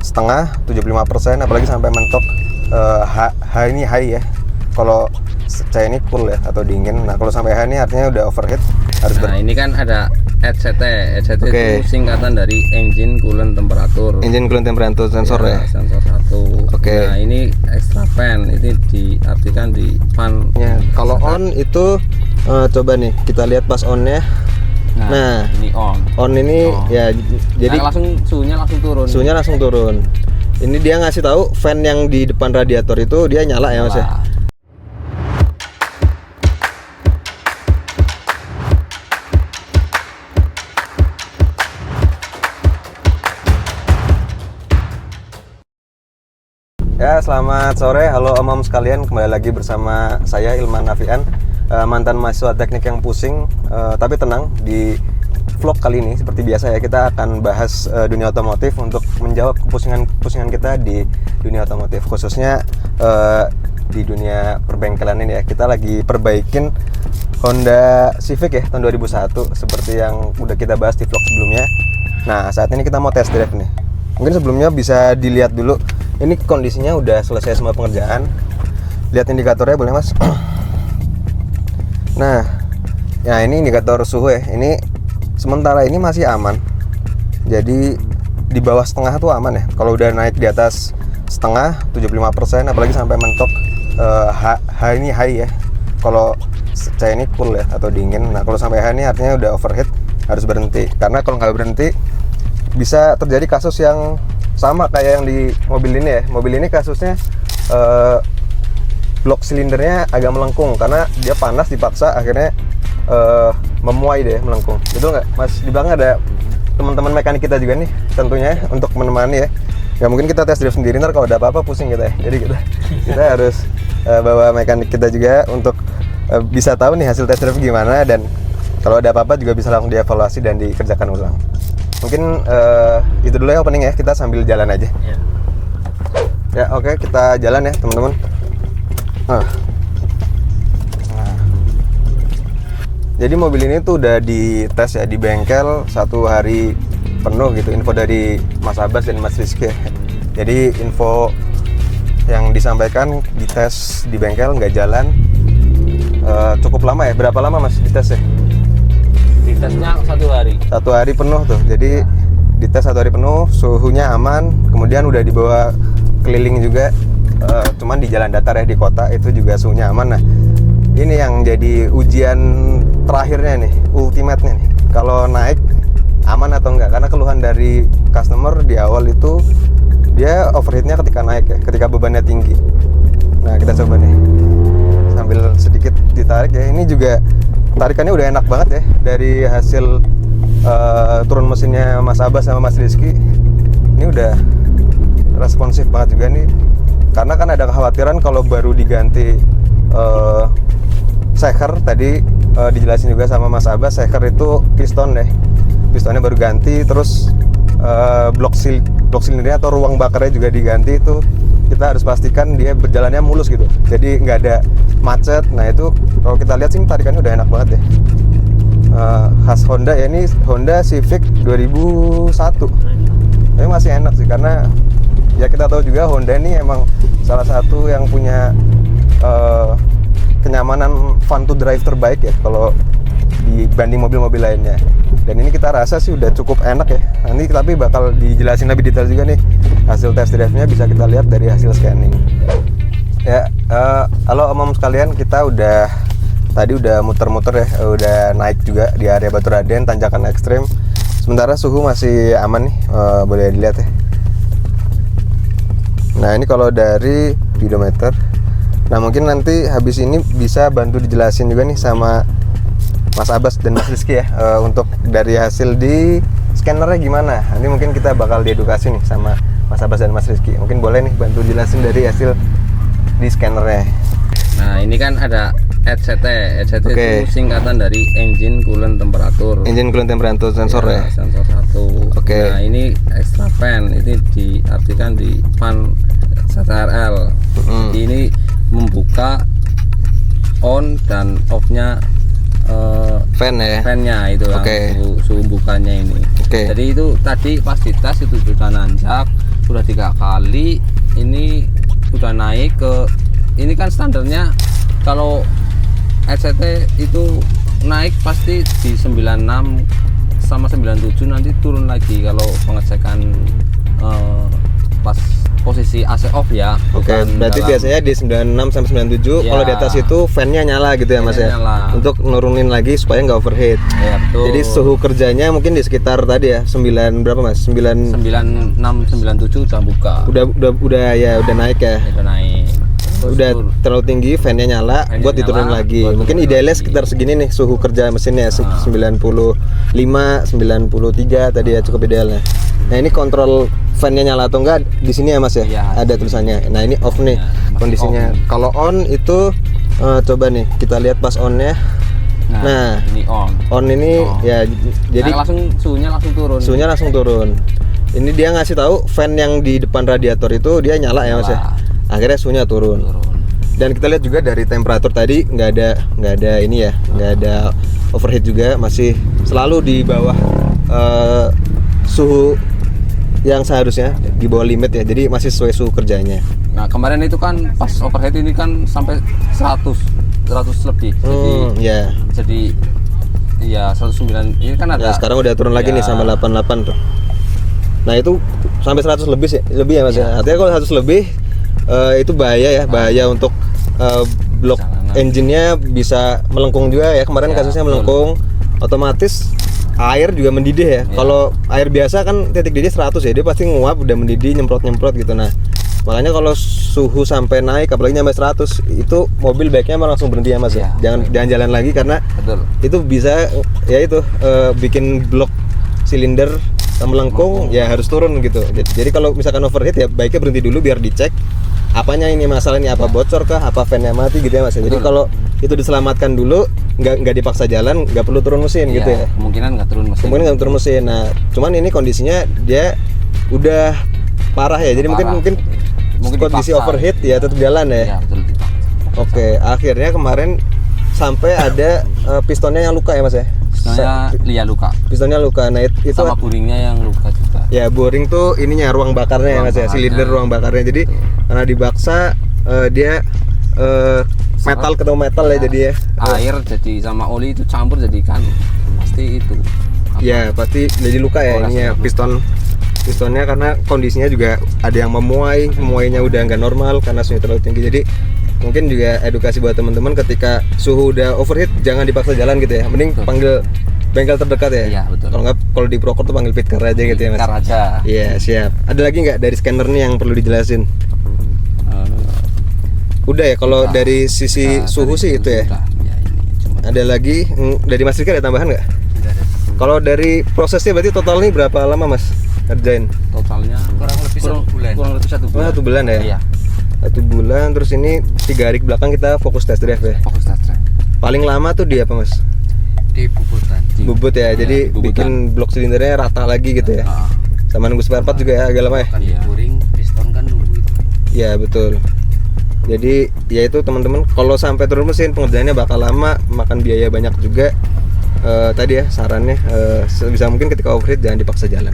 setengah 75%, apalagi sampai mentok H ini high ya. Kalau C ini cool ya atau dingin. Nah kalau sampai H ini artinya udah overheat, harus ini kan ada ECT. ECT Oke. itu singkatan dari engine coolant temperature. engine coolant temperature sensor ya. Sensor satu. Oke. Nah ini extra fan, ini diartikan di fan. Ya, kalau on itu coba nih kita lihat pas onnya. Nah, ini on. Ini ya jadi langsung suhunya langsung turun. Ini dia ngasih tahu fan yang di depan radiator itu dia nyala ya Mas ya. Ya, selamat sore, halo om-om sekalian, kembali lagi bersama saya Ilman Nafian, mantan mahasiswa teknik yang pusing, tapi tenang. Di vlog kali ini seperti biasa ya, kita akan bahas dunia otomotif untuk menjawab kepusingan kita di dunia otomotif, khususnya di dunia perbengkelan ini ya. Kita lagi perbaikin Honda Civic ya, tahun 2001, seperti yang udah kita bahas di vlog sebelumnya. Nah, saat ini kita mau test drive nih. Mungkin sebelumnya bisa dilihat dulu, ini kondisinya udah selesai semua pengerjaan. Lihat indikatornya boleh Mas. Nah, ya ini indikator suhu ya. Ini sementara ini masih aman. Jadi di bawah setengah tuh aman ya. Kalau udah naik di atas setengah 75%, apalagi sampai mentok H ini high ya. Kalau C ini cool ya atau dingin. Nah kalau sampai H ini artinya udah overheat, harus berhenti. Karena kalau nggak berhenti bisa terjadi kasus yang sama kayak yang di mobil ini ya. Mobil ini kasusnya blok silindernya agak melengkung karena dia panas dipaksa, akhirnya memuai deh, melengkung. Betul nggak Mas? Di belakang ada teman-teman mekanik kita juga nih tentunya untuk menemani ya. Nggak mungkin kita tes drive sendiri, ntar kalau ada apa-apa pusing kita ya. Jadi kita harus bawa mekanik kita juga untuk bisa tahu nih hasil tes drive gimana, dan kalau ada apa-apa juga bisa langsung dievaluasi dan dikerjakan ulang. Mungkin itu dulu ya opening ya, kita sambil jalan aja. Ya oke, kita jalan ya teman-teman. Jadi mobil ini tuh udah dites ya di bengkel 1 hari penuh gitu. Info dari Mas Abbas dan Mas Rizky ya. Jadi info yang disampaikan dites di bengkel nggak jalan cukup lama ya. Berapa lama Mas dites ya? Ditesnya 1 hari. 1 hari penuh tuh. Jadi dites 1 hari penuh, suhunya aman. Kemudian udah dibawa keliling juga, cuman di jalan datar ya, di kota itu juga suhunya aman. Nah ini yang jadi ujian terakhirnya nih, ultimate-nya nih, kalau naik aman atau enggak. Karena keluhan dari customer di awal itu dia overheatnya ketika naik ya, ketika bebannya tinggi. Nah kita coba nih sambil sedikit ditarik ya. Ini juga tarikannya udah enak banget ya, dari hasil turun mesinnya Mas Abbas sama Mas Rizky. Ini udah responsif banget juga nih. Karena kan ada kekhawatiran kalau baru diganti seker, tadi dijelasin juga sama Mas Abbas, seker itu piston deh, pistonnya baru ganti, terus blok silindernya atau ruang bakarnya juga diganti. Itu kita harus pastikan dia berjalannya mulus gitu, jadi nggak ada macet. Nah itu kalau kita lihat sih tarikannya udah enak banget ya. Khas Honda ya, ini Honda Civic 2001. Tapi masih enak sih, karena ya kita tahu juga Honda ini emang salah satu yang punya kenyamanan fun to drive terbaik ya kalau dibanding mobil-mobil lainnya. Dan ini kita rasa sih udah cukup enak ya. Nanti tapi bakal dijelasin lebih detail juga nih hasil test drive-nya, bisa kita lihat dari hasil scanning. Ya, halo om-om sekalian, kita tadi udah muter-muter ya, udah naik juga di area Batu Raden, tanjakan ekstrim. Sementara suhu masih aman nih, boleh dilihat ya. Nah ini kalau dari speedometer. Nah mungkin nanti habis ini bisa bantu dijelasin juga nih sama Mas Abbas dan Mas Rizky ya, untuk dari hasil di scannernya gimana. Nanti mungkin kita bakal diedukasi nih sama Mas Abbas dan Mas Rizky. Mungkin boleh nih bantu jelasin dari hasil di scannernya. Nah ini kan ada ECT. ECT itu singkatan dari engine coolant temperature. Engine coolant temperature sensor ya. Sensor satu. Nah ini extra fan, ini diartikan di fan ZRL. Jadi ini membuka on dan off-nya fan-nya itu suhu bukanya ini. Jadi itu tadi pas dites itu sudah nanjak, sudah 3 kali ini udah naik ke, ini kan standarnya kalau ECT itu naik pasti di 96 sama 97, nanti turun lagi kalau pengecekan pas posisi AC off ya. Oke, berarti biasanya di 96 sampai 97 Ya. kalau di atas itu fan-nya nyala gitu ya Mas ya. Fan-nya nyala. Untuk nurunin lagi supaya nggak overheat. Ya, betul. Jadi suhu kerjanya mungkin di sekitar tadi ya 9 berapa Mas? 9 96 97 udah buka. udah ya udah naik ya. Udah naik. Terus Udah terlalu tinggi, fan-nya nyala, Fan-nya buat diturunin nyala, lagi. buat Mungkin diturunin idealnya lagi. sekitar segini nih suhu kerja mesinnya 95, 93 tadi ya cukup idealnya. Nah, ini kontrol fan-nya nyala atau enggak di sini ya Mas ya? Iya, Ada di tulisannya. Nah, ini off nih masih kondisinya. off. Kalau on itu coba nih kita lihat pas on-nya. Nah, ini on. On ini On. ya jadi Nah, langsung suhunya langsung turun. suhunya langsung turun. Ini dia ngasih tahu fan yang di depan radiator itu dia nyala ya Mas ya. Nyala. Akhirnya suhunya turun. Dan kita lihat juga dari temperatur tadi nggak ada ini ya, nggak ada overheat juga, masih selalu di bawah suhu yang seharusnya, di bawah limit ya. Jadi masih sesuai suhu kerjanya. Nah, kemarin itu kan pas overheat ini kan sampai 100 lebih. Ya. Jadi iya 109 ini kan ada. Nah, sekarang udah turun lagi Ya. nih sampai 88 tuh. Nah, itu sampai 100 lebih sih, lebih ya Mas ya. Artinya kalau 100 lebih itu bahaya ya, bahaya untuk blok Jalanan. engine-nya bisa melengkung juga ya. Kemarin Ya, kasusnya betul. melengkung, otomatis air juga mendidih ya. Kalau air biasa kan titik didih 100 ya, dia pasti nguap udah mendidih, nyemprot-nyemprot gitu. Nah, makanya kalau suhu sampai naik apalagi nyampe 100 itu mobil baiknya malah langsung berhenti ya Mas ya. Ya, Jangan jalan lagi karena Betul. itu bisa ya itu bikin blok silinder melengkung ya harus turun gitu. Jadi kalau misalkan overheat ya baiknya berhenti dulu biar dicek apanya ini masalah ini, apa bocor kah, apa fan-nya mati gitu ya Mas. Jadi Betul. kalau itu diselamatkan dulu, nggak dipaksa jalan, nggak perlu turun mesin gitu ya. Kemungkinan nggak turun mesin. Kemudian nggak turun mesin. Nah, cuman ini kondisinya dia udah parah ya. Jadi Parah. mungkin kondisi dipaksa. overheat ya tetap jalan ya. Iya, betul dipaksa. Oke, akhirnya kemarin sampai ada pistonnya yang luka ya Mas ya. Sebenarnya Lia luka. Pistonnya luka. Nah, itu Sama buringnya yang luka juga. ya boring tuh ininya ruang bakarnya ya Ruang Mas ya, bakarnya. silinder ruang bakarnya. Jadi karena dibaksa dia metal ketemu metal ya jadi ya. Air jadi sama oli itu campur jadi kan pasti itu. Ya pasti jadi luka ya Poles ininya ya. pistonnya karena kondisinya juga ada yang memuainya udah nggak normal karena suhunya terlalu tinggi. Jadi mungkin juga edukasi buat teman-teman ketika suhu udah overheat jangan dipaksa jalan gitu ya. Mending Betul. panggil bengkel terdekat ya. Iya, betul. Kalau nggak, kalau di Proker tuh panggil Pitcar aja gitu ya Mas. Kar aja. Iya siap. Ada lagi nggak dari scanner nih yang perlu dijelasin? Udah ya kalau Udah. dari sisi Nah, suhu dari sih suhu itu ya. udah. Ya, ini cuma Ada lagi dari Mas Rizky ada tambahan nggak? Kalau dari prosesnya berarti total nih berapa lama Mas ngerjain? totalnya Kurang lebih 1 bulan. Kurang lebih 1 bulan. 1 bulan ya? Iya. 1 bulan terus ini 3 hari belakang kita fokus test drive ya. Fokus test drive. Paling lama tuh di apa Mas? Di Bubutan. Bubut ya. Jadi bubutan. bikin blok silindernya rata lagi gitu ya. Ah, Sama nunggu spare part juga ya agak lama ya. Kan Iya. boring, piston kan nunggu itu. Iya betul. Jadi ya itu teman-teman kalau sampai turun mesin pengerjaannya bakal lama, makan biaya banyak juga. Tadi ya sarannya sebisa mungkin ketika overheat jangan dipaksa jalan.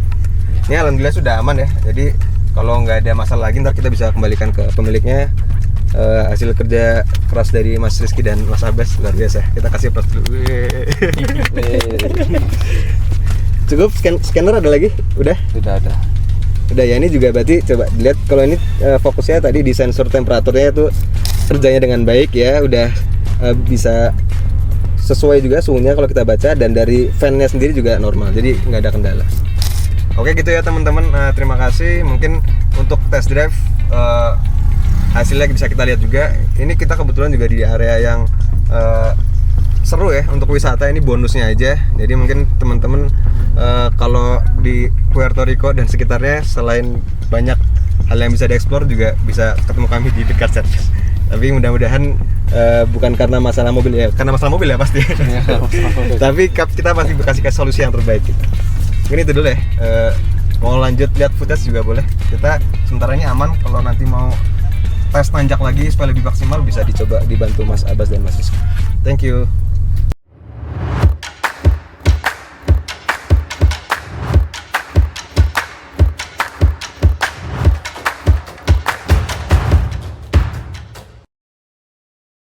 Ini alhamdulillah sudah aman ya. Jadi kalau nggak ada masalah lagi ntar kita bisa kembalikan ke pemiliknya. Hasil kerja keras dari Mas Rizky dan Mas Abbas luar biasa. Kita kasih plus dulu. Cukup scanner ada lagi? Udah? sudah ada. Udah ya, ini juga berarti coba dilihat kalau ini fokusnya tadi di sensor temperaturnya itu kerjanya dengan baik ya, udah bisa sesuai juga suhunya kalau kita baca, dan dari fan-nya sendiri juga normal, jadi nggak ada kendala. Oke gitu ya teman-teman, terima kasih. Mungkin untuk test drive hasilnya bisa kita lihat juga. Ini kita kebetulan juga di area yang seru ya untuk wisata, ini bonusnya aja. Jadi mungkin teman-teman kalau di Puerto Rico dan sekitarnya selain banyak hal yang bisa dieksplor juga bisa ketemu kami di dekat service. Tapi mudah-mudahan bukan karena masalah mobil ya, karena masalah mobil ya pasti. Tapi kita pasti kasih solusi yang terbaik gitu. Ini itu dulu ya. Mau lanjut lihat footage juga boleh. Kita sementara ini aman. Kalau nanti mau tes nanjak lagi supaya lebih maksimal bisa dicoba dibantu Mas Abbas dan Mas Rizky. Thank you.